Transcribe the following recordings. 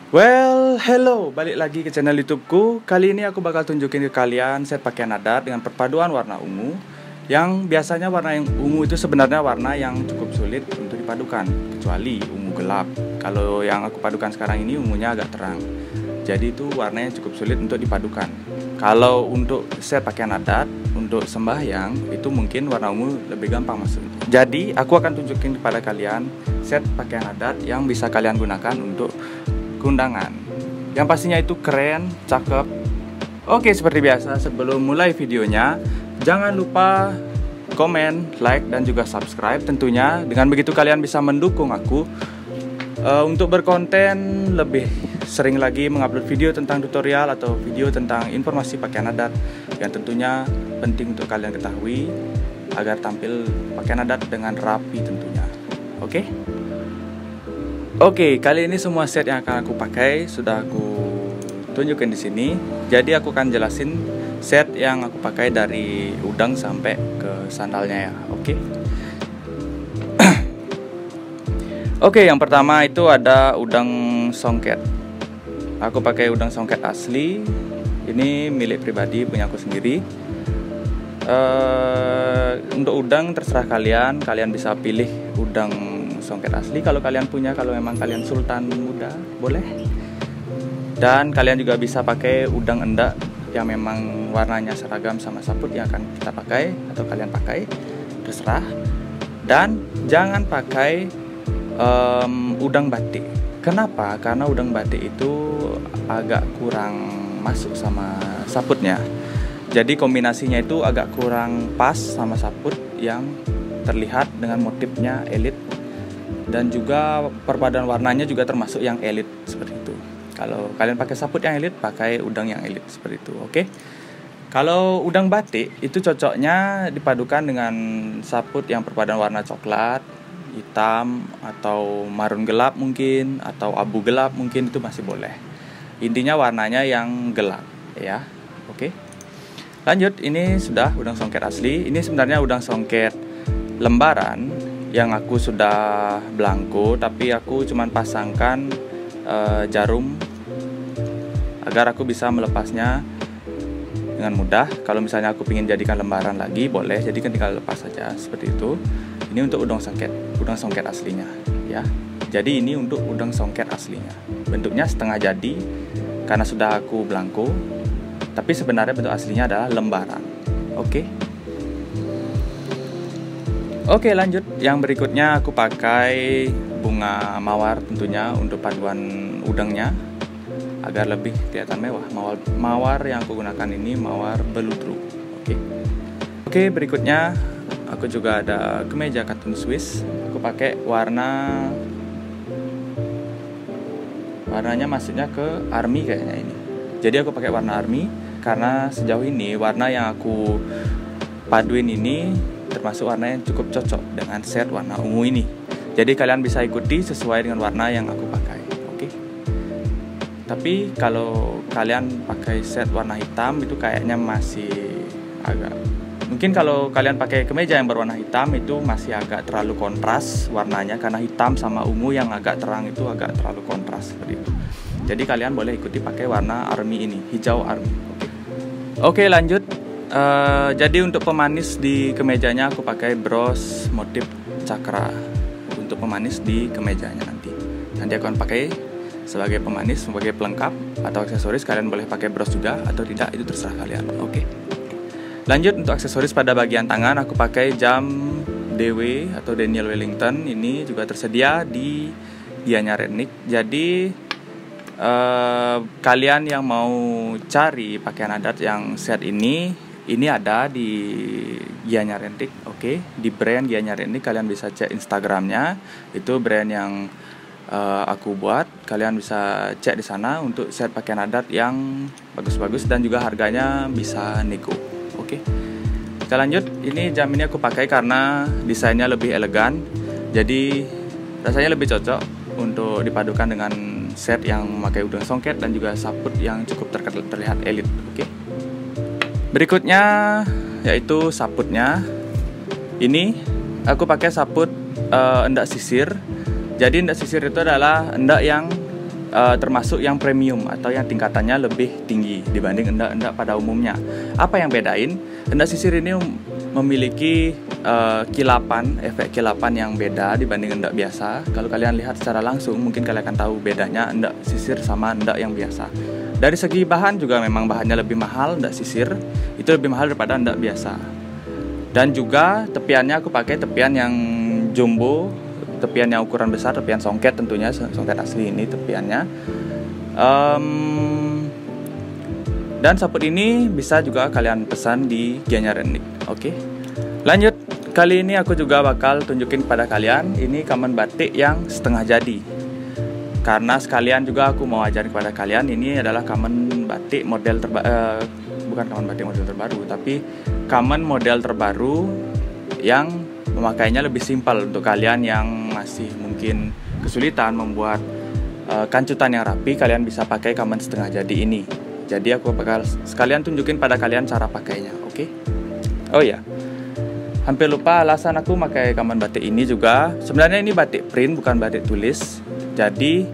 Hello, balik lagi ke channel YouTubeku. Kali ini aku bakal tunjukin ke kalian set pakaian adat dengan perpaduan warna ungu. Yang biasanya warna yang ungu itu sebenarnya warna yang cukup sulit untuk dipadukan, kecuali ungu gelap. Kalau yang aku padukan sekarang ini ungunya agak terang, jadi itu warnanya cukup sulit untuk dipadukan. Kalau untuk set pakaian adat, untuk sembahyang, itu mungkin warna ungu lebih gampang masuknya. Jadi aku akan tunjukin kepada kalian set pakaian adat yang bisa kalian gunakan untuk keundangan, yang pastinya itu keren, cakep. Oke, seperti biasa sebelum mulai videonya, jangan lupa komen, like, dan juga subscribe tentunya. Dengan begitu kalian bisa mendukung aku untuk berkonten lebih sering lagi mengupload video tentang tutorial atau video tentang informasi pakaian adat yang tentunya penting untuk kalian ketahui agar tampil pakaian adat dengan rapi tentunya. Oke, kali ini semua set yang akan aku pakai sudah aku tunjukkan di sini. Jadi aku akan jelasin set yang aku pakai dari udang sampai ke sandalnya ya. Oke, yang pertama itu ada udang songket. Aku pakai udang songket asli. Ini milik pribadi, punya aku sendiri. Untuk udang terserah kalian bisa pilih udang songket asli kalau kalian punya, kalau memang kalian sultan muda boleh. Dan kalian juga bisa pakai udang endak yang memang warnanya seragam sama saput yang akan kita pakai atau kalian pakai, terserah. Dan jangan pakai udang batik. Kenapa? Karena udang batik itu agak kurang masuk sama saputnya. Jadi kombinasinya itu agak kurang pas sama saput yang terlihat dengan motifnya elit. Dan juga perpaduan warnanya juga termasuk yang elit seperti itu. Kalau kalian pakai saput yang elit, pakai udang yang elit seperti itu. Kalau udang batik itu cocoknya dipadukan dengan saput yang perpaduan warna coklat, hitam, atau marun gelap mungkin, atau abu gelap mungkin, itu masih boleh. Intinya warnanya yang gelap ya. Lanjut, ini sudah udang songket asli. Ini sebenarnya udang songket lembaran yang aku sudah belangko, tapi aku cuman pasangkan jarum agar aku bisa melepasnya dengan mudah. Kalau misalnya aku ingin jadikan lembaran lagi boleh, jadi kan tinggal lepas saja seperti itu. Ini untuk udang songket aslinya ya. Jadi ini untuk udang songket aslinya. Bentuknya setengah jadi karena sudah aku belangko, tapi sebenarnya bentuk aslinya adalah lembaran. Oke, lanjut. Yang berikutnya aku pakai bunga mawar tentunya untuk paduan udangnya agar lebih kelihatan mewah. Mawar yang aku gunakan ini mawar beludru. Oke, berikutnya aku juga ada kemeja katun Swiss. Aku pakai warnanya masuknya ke army kayaknya ini. Jadi aku pakai warna army karena sejauh ini warna yang aku paduin ini termasuk warna yang cukup cocok dengan set warna ungu ini. Jadi kalian bisa ikuti sesuai dengan warna yang aku pakai. Tapi kalau kalian pakai set warna hitam itu kayaknya masih agak, mungkin kalau kalian pakai kemeja yang berwarna hitam itu masih agak terlalu kontras warnanya, karena hitam sama ungu yang agak terang itu agak terlalu kontras seperti itu. Jadi kalian boleh ikuti pakai warna army ini, hijau army. Oke, lanjut. Jadi untuk pemanis di kemejanya aku pakai bros motif cakra untuk pemanis di kemejanya nanti aku akan pakai sebagai pemanis, sebagai pelengkap atau aksesoris. Kalian boleh pakai bros juga atau tidak, itu terserah kalian. Lanjut, untuk aksesoris pada bagian tangan aku pakai jam DW atau Daniel Wellington. Ini juga tersedia di Gianyar Etnik. Jadi kalian yang mau cari pakaian adat yang set ini ada di Gianyar Etnik. Di brand Gianyar Etnik kalian bisa cek Instagramnya, itu brand yang aku buat. Kalian bisa cek di sana untuk set pakaian adat yang bagus-bagus dan juga harganya bisa nego. Kita lanjut. Ini jam ini aku pakai karena desainnya lebih elegan, jadi rasanya lebih cocok untuk dipadukan dengan set yang memakai udang songket dan juga saput yang cukup terlihat elit. Berikutnya yaitu saputnya. Ini aku pakai saput endak sisir. Jadi endak sisir itu adalah endak yang termasuk yang premium atau yang tingkatannya lebih tinggi dibanding endak-endak pada umumnya. Apa yang bedain? Endak sisir ini memiliki kilapan, efek kilapan yang beda dibanding endak biasa. Kalau kalian lihat secara langsung, mungkin kalian akan tahu bedanya endak sisir sama endak yang biasa. Dari segi bahan juga memang bahannya lebih mahal, endak sisir itu lebih mahal daripada endak biasa. Dan juga tepiannya aku pakai tepian yang jumbo, tepian yang ukuran besar, tepian songket tentunya, songket asli ini tepiannya. Dan saput ini bisa juga kalian pesan di Gianyar Etnik. Oke. Lanjut, kali ini aku juga bakal tunjukin kepada kalian ini kamen batik yang setengah jadi. Karena sekalian juga aku mau ajarin kepada kalian, ini adalah kamen batik model bukan kamen batik model terbaru, tapi kamen model terbaru yang memakainya lebih simpel untuk kalian yang masih mungkin kesulitan membuat kancutan yang rapi. Kalian bisa pakai kamen setengah jadi ini. Jadi aku bakal sekalian tunjukin pada kalian cara pakainya, oke? Oh ya, hampir lupa alasan aku pakai kamen batik ini juga. Sebenarnya ini batik print bukan batik tulis. Jadi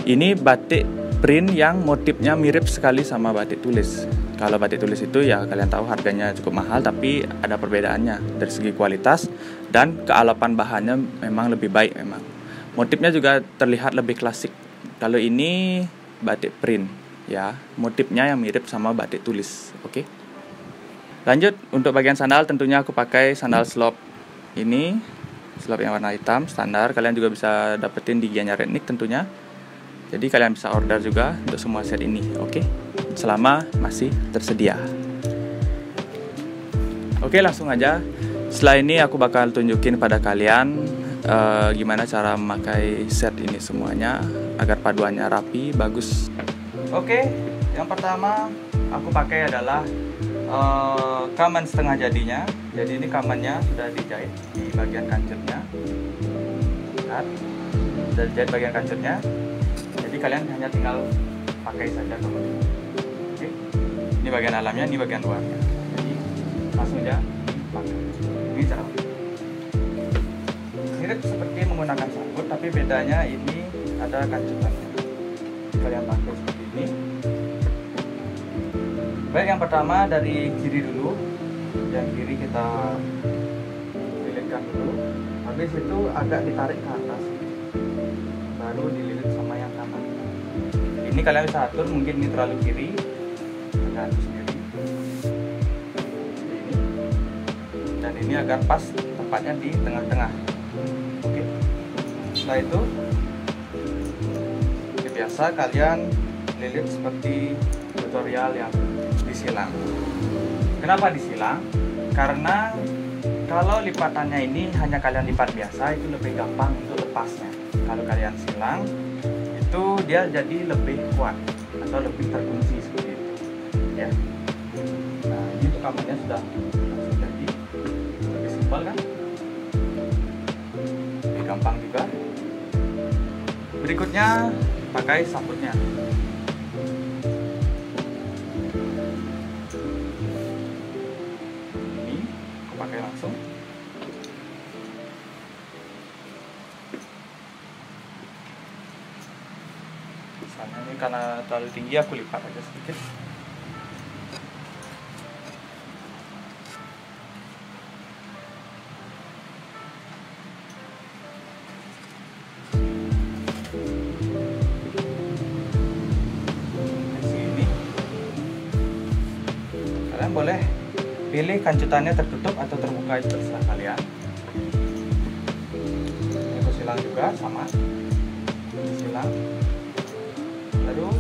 ini batik print yang motifnya mirip sekali sama batik tulis. Kalau batik tulis itu ya kalian tahu harganya cukup mahal, tapi ada perbedaannya dari segi kualitas dan kealapan bahannya memang lebih baik memang. Motifnya juga terlihat lebih klasik. Kalau ini batik print ya, motifnya yang mirip sama batik tulis. Oke. Lanjut, untuk bagian sandal tentunya aku pakai sandal slop. Ini slop yang warna hitam standar, kalian juga bisa dapetin di Gianyar Etnik tentunya. Jadi kalian bisa order juga untuk semua set ini, oke? Selama masih tersedia. Oke, langsung aja. Setelah ini aku bakal tunjukin pada kalian gimana cara memakai set ini semuanya agar paduannya rapi, bagus. Oke, yang pertama aku pakai adalah kamen setengah jadinya. Jadi ini kamennya sudah dijahit di bagian kancutnya. Lihat, sudah dijahit bagian kancutnya. Jadi kalian hanya tinggal pakai saja kamen. Oke, ini bagian dalamnya, ini bagian luarnya. Jadi langsung aja pakai. Ini cara. Mirip seperti menggunakan sabut, tapi bedanya ini ada kancutannya. Jadi kalian pakai seperti ini. Baik, yang pertama dari kiri dulu. Yang kiri kita lilitkan dulu. Habis itu agak ditarik ke atas, baru dililit sama yang kanan. Ini kalian bisa atur, mungkin ini terlalu kiri, agak atur sendiri. Ini. Dan ini agar pas tempatnya di tengah-tengah. Oke. Setelah itu biasa kalian lilit seperti tutorial yang disilang. Kenapa disilang? Karena kalau lipatannya ini hanya kalian lipat biasa, itu lebih gampang untuk lepasnya. Kalau kalian silang, itu dia jadi lebih kuat atau lebih terkunci seperti itu. Ya. Nah, ini untuk kameranya sudah jadi lebih simpel kan? Lebih gampang juga. Berikutnya pakai sabutnya. Pakai langsung. Misalnya ini karena terlalu tinggi, aku lipat aja sedikit. Di sini kalian boleh pilih kancutannya tertutup atau terbuka, itu terserah kalian. Ini aku silang juga sama, silang, lalu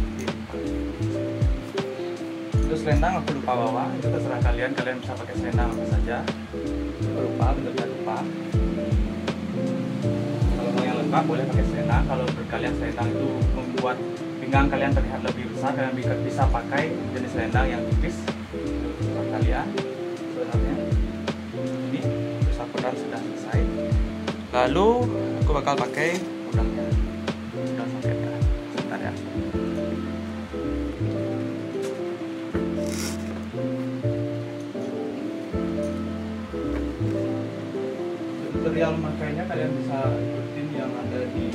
itu selendang aku lupa bawa, itu terserah kalian. Kalian bisa pakai selendang apa saja. Aku lupa, benar lupa. Kalau mau yang lengkap boleh pakai selendang. Kalau menurut kalian selendang itu membuat pinggang kalian terlihat lebih besar, kalian bisa pakai jenis selendang yang tipis. Itu terserah kalian. Sebenarnya ini saputan sudah selesai. Lalu aku bakal pakai udangnya, udang songketnya. Sebentar ya. Tutorial memakainya kalian bisa ikutin yang ada di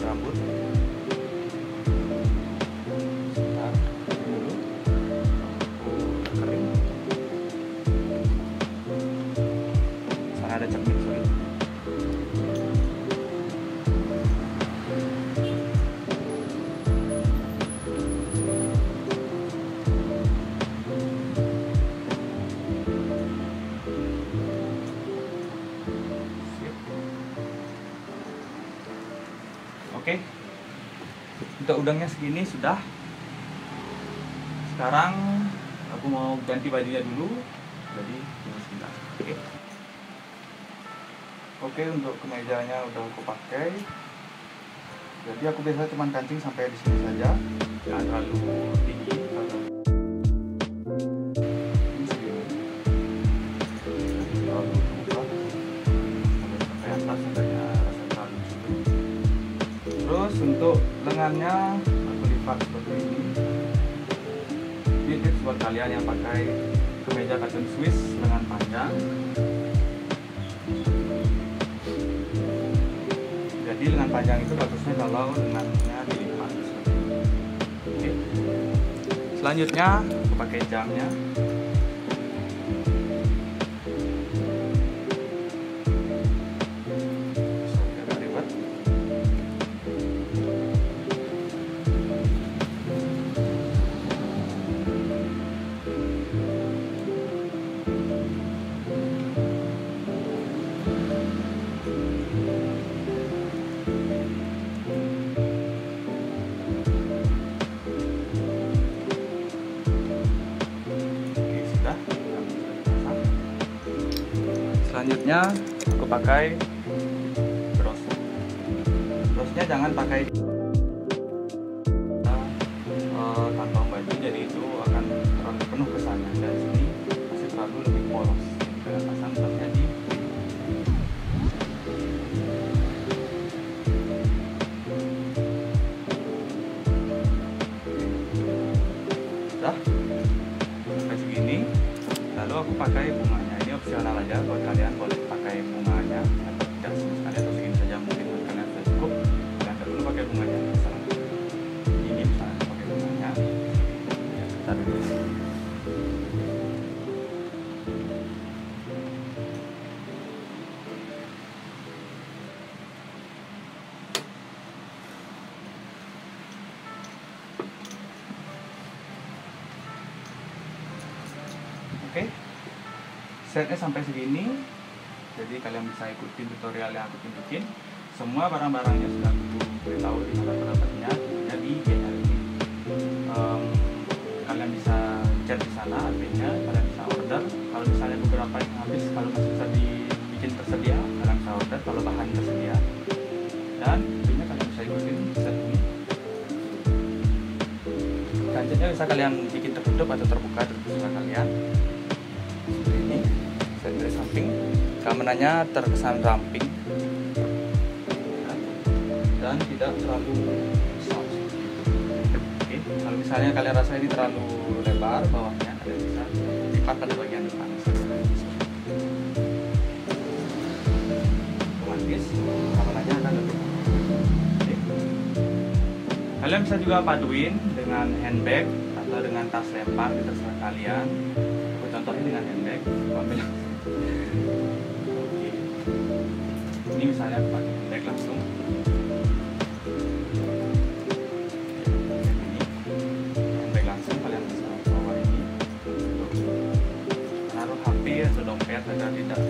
rambut. Sebentar dulu aku kering. Sana ada cermin, sorry. Oke, untuk udangnya segini sudah. Sekarang aku mau ganti bajunya dulu. Jadi tunggu sebentar. Oke, untuk kemejanya udah aku pakai. Jadi aku biasa cuma kancing sampai di sini saja, jangan terlalu tinggi. Ini segini. Terlalu terbuka. Sampai atas adanya rasa terlalu situ. Terus untuk lengannya aku lipat seperti ini. Ini tips buat kalian yang pakai kemeja cotton Swiss lengan panjang. Jadi lengan panjang itu bagusnya kalau lengannya dilipat seperti ini. Oke. Selanjutnya aku pakai jamnya. Selanjutnya aku pakai bros. Brosnya jangan pakai kantong baju, jadi itu akan terlalu penuh kesannya, dan sini masih terlalu lebih polos. Kalian pasang brosnya di sudah sampai segini. Lalu aku pakai bunganya. Ini opsional aja, buat kalian boleh pakai bunganya atau tidak, sekalian atau segini saja mungkin buat kalian sudah cukup. Kalian tidak perlu pakai bunganya, misalnya ini misalnya pakai bunganya ya, kita dulu. Oke, setnya sampai segini. Jadi kalian bisa ikutin tutorial yang aku tunjukin. Semua barang-barangnya sudah aku beritahu di mana pendapatnya, tentunya di channel ini. Kalian bisa chat di sana adminnya, kalian bisa order. Kalau misalnya beberapa yang habis, kalau masih bisa dibikin tersedia, kalian bisa order kalau bahan tersedia. Dan tentunya kalian bisa ikutin set ini. Kancingnya bisa kalian bikin tertutup atau terbuka, terserah kalian. Seperti ini, set dari samping, kameranya terkesan ramping dan tidak terlalu besar. Oke, kalau misalnya kalian rasa ini terlalu lebar bawahnya, kalian bisa lipat pada bagian depan. Otomatis kameranya akan lebih. Oke. Kalian bisa juga paduin dengan handbag atau dengan tas lempar, terserah kalian. Aku contohnya dengan handbag, ambil. Oke. Ini misalnya aku pakai handbag langsung. Ini handbag langsung, kalian bisa bawa ini untuk menaruh HP atau dompet agar tidak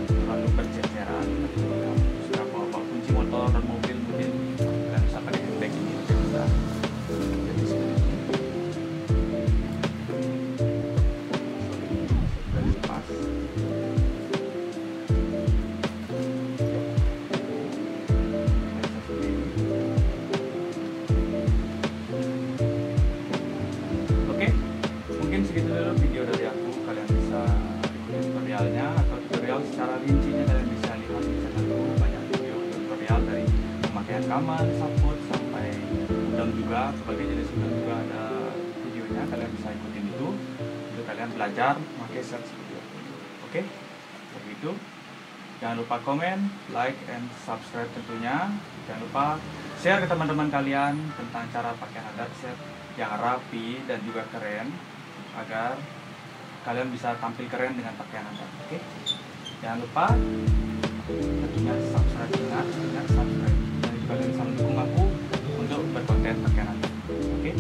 terlalu berceceran. Sudah bawa kunci motor dan mobil mungkin kalian bisa pakai handbag ini lebih mudah. Jadi seperti ini. Sudah dilepas. Oke, mungkin segitu dulu video dari aku. Kalian bisa ikuti tutorialnya atau tutorial secara rincinya kalian bisa lihat di channelku. Banyak video tutorial dari pemakaian kamar, saput sampai udang juga, berbagai jenis udang juga ada videonya. Kalian bisa ikutin itu untuk kalian belajar memakai set seperti itu. Oke, begitu. Jangan lupa komen, like, and subscribe tentunya. Jangan lupa share ke teman-teman kalian tentang cara pakaian adat yang rapi dan juga keren, agar kalian bisa tampil keren dengan pakaian adat. Oke? Jangan lupa tentunya subscribe, ingat subscribe. Dan juga kalian bisa mendukung aku untuk berkonten pakaian adat. Oke?